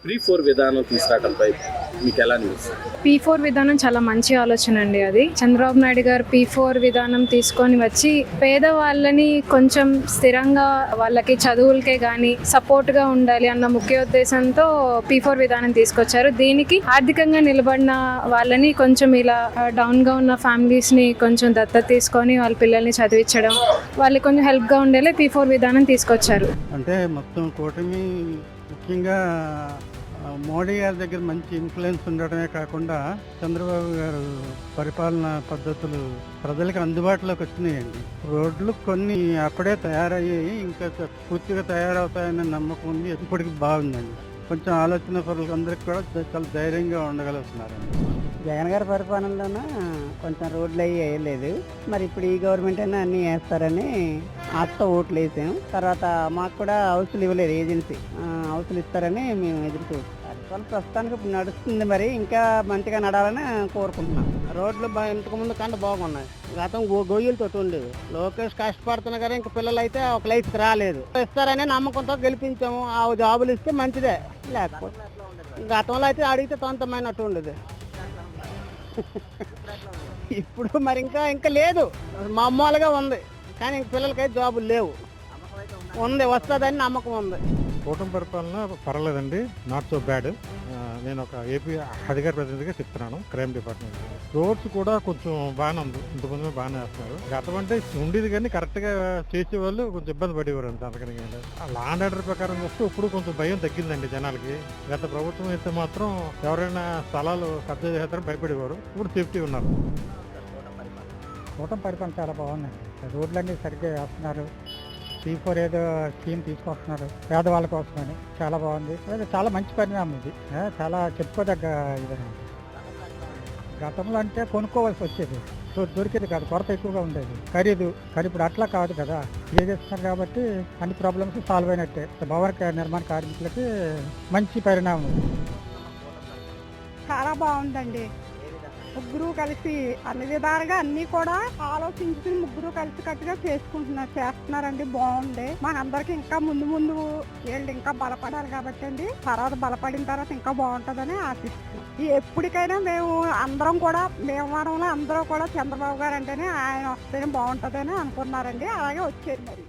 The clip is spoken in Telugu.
P4 విధానం తీసుకురావడంపై మీకు ఎలా అనిపిస్తుంది? P4 విధానం చాలా మంచి ఆలోచన అండి. అది చంద్రబాబు నాయుడు గారు P4 విధానం తీసుకొని వచ్చి పేదవాళ్ళని కొంచెం స్థిరంగా వాళ్ళకి చదువులకే కానీ సపోర్ట్గా ఉండాలి అన్న ముఖ్య ఉద్దేశంతో P4 విధానం తీసుకొచ్చారు. దీనికి ఆర్థికంగా నిలబడిన వాళ్ళని కొంచెం ఇలా డౌన్గా ఉన్న ఫ్యామిలీస్ని కొంచెం దత్తత తీసుకొని వాళ్ళ పిల్లల్ని చదివించడం, వాళ్ళకి కొంచెం హెల్ప్గా ఉండేలా P4 విధానం తీసుకొచ్చారు. అంటే మొత్తం కూటమి ముఖ్యంగా మోడీ గారి దగ్గర మంచి ఇన్ఫ్లుయెన్స్ ఉండడమే కాకుండా చంద్రబాబు గారు పరిపాలన పద్ధతులు ప్రజలకు అందుబాటులోకి వచ్చినాయండి. రోడ్లు కొన్ని అప్పుడే తయారయ్యాయి, ఇంకా పూర్తిగా తయారవుతాయనే నమ్మకం ఉంది. ఇప్పటికి బాగుందండి. కొంచెం ఆలోచన పరులకు అందరికి కూడా చాలా ధైర్యంగా ఉండగలుగుతున్నారండి. జగన్ గారి పరిపాలనలోన కొంచెం రోడ్లు అవి వేయలేదు. మరి ఇప్పుడు ఈ గవర్నమెంట్ అయినా అన్నీ వేస్తారని ఆశతో ఓట్లు వేసాం. తర్వాత మాకు కూడా హౌస్లు ఇవ్వలేదు, ఏజెన్సీ హౌస్లు ఇస్తారని మేము ఎదురు చూస్తాం. పరిపాలన ప్రస్తుతానికి ఇప్పుడు నడుస్తుంది, మరి ఇంకా మంచిగా నడాలని కోరుకుంటున్నాం. రోడ్లు ఇంతకు ముందు కంటే బాగున్నాయి. గతం గొయ్యలతో ఉండేవి. లోకేష్ కష్టపడుతున్నా కానీ ఇంకా పిల్లలు అయితే ఒక లైఫ్కి రాలేదు. ఇస్తారనే నమ్మకంతో గెలిపించాము. ఆ జాబులు ఇస్తే మంచిదే, లేకపోతే గతంలో అయితే అడిగితే తొంతమైనట్టు ఉండేది. ఇప్పుడు మరి ఇంకా లేదు, మామూలుగా ఉంది. కానీ ఇంక పిల్లలకైతే జాబులు లేవు. ఉంది, వస్తుందని నమ్మకం ఉంది. కూటమి పరిపాలన పర్వాలేదండి, నాట్ సో బ్యాడ్. నేను ఒక ఏపీ అధికార ప్రతినిధిగా చెప్తున్నాను, క్రైమ్ డిపార్ట్మెంట్. రోడ్స్ కూడా కొంచెం బాగానే ఉంది, ఇంతకుముందు బాగానే వేస్తున్నారు. గతం అంటే ఉండేది కానీ కరెక్ట్గా చేసేవాళ్ళు కొంచెం ఇబ్బంది పడేవారు అంత. అందుకని లా అండ్ ఆర్డర్ ప్రకారం వస్తే ఇప్పుడు కొంచెం భయం తగ్గిందండి జనాలకి. గత ప్రభుత్వం అయితే మాత్రం ఎవరైనా స్థలాలు కబ్జా చేస్తారని భయపడేవారు, ఇప్పుడు సేఫ్టీ ఉన్నారు. కూటమి పరిపాలన చాలా బాగుందండి. రోడ్లన్నీ సరిగ్గా వేస్తున్నారు. P4 ఏదో స్కీమ్ తీసుకొస్తున్నారు పేదవాళ్ళ కోసమని, చాలా బాగుంది. అది చాలా మంచి పరిణామం ఇది, చాలా చెప్పుకోదగ్గ విధంగా. గతంలో అంటే కొనుక్కోవాల్సి వచ్చేది, దొరికేది కాదు, కొరత ఎక్కువగా ఉండేది, ఖరీదు. కానీ ఇప్పుడు అట్లా కాదు కదా, చేస్తున్నారు కాబట్టి అన్ని ప్రాబ్లమ్స్ సాల్వ్ అయినట్టే. భవన నిర్మాణ కార్మికులకి మంచి పరిణామం. చాలా బాగుందండి. ముగ్గురు కలిసి అన్ని విధాలుగా అన్ని కూడా ఆలోచించుకుని ముగ్గురు కలిసి కట్టుగా చేస్తున్నారండి. బాగుంది. మాకందరికి ఇంకా ముందు వీళ్ళు ఇంకా బలపడాలి కాబట్టి అండి, తర్వాత బలపడిన తర్వాత ఇంకా బాగుంటుందని ఆశిస్తున్నాం. ఎప్పటికైనా మేము అందరం కూడా భీమవరంలో అందరూ కూడా చంద్రబాబు గారు అంటేనే ఆయన వస్తేనే బాగుంటుందని అనుకున్నారండి. అలాగే వచ్చేది మరి.